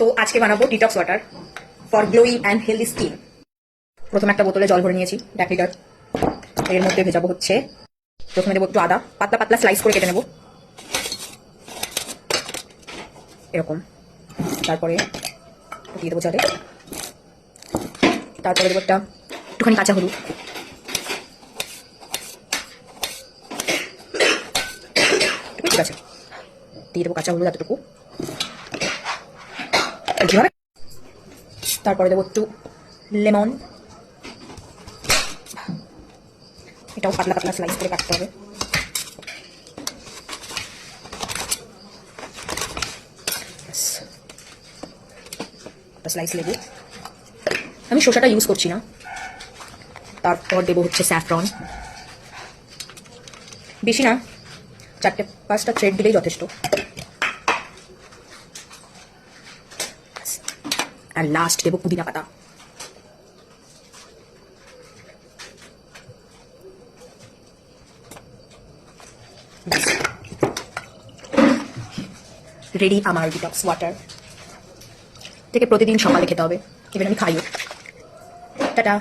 তো আজকে বানাবো detox water for glowing and healthy skin. প্রথমে একটা বোতলে জল ভরে নিয়েছি 1 লিটার। এর মধ্যে ভেজাবো হচ্ছে, প্রথমে দেবো একটু আদা, পাতলা পাতলা স্লাইস করে কেটে নেব এরকম। তারপরে দিয়ে দেবো জলে, তারপরে দেবো একটা একটুখানি কাঁচা হলুদ, ঠিক আছে, দিয়ে দেবো কাঁচা হলুদ এতটুকু। তারপরে দেবো একটু লেমন, এটাও পাতলা পাতলা স্লাইস করে কাটতে হবে। স্লাইস লেবু, আমি শসাটা ইউজ করছি না। তারপর দেবো হচ্ছে স্যাফরন, বেশি না, 4-5টা থ্রেড দিলেই যথেষ্ট। আর লাস্ট দেবো পুদিনা পাতা। রেডি আমার ডিটক্স ওয়াটার। থেকে প্রতিদিন সকালে খেতে হবে, ইভেন আমি খাইও। টাটা।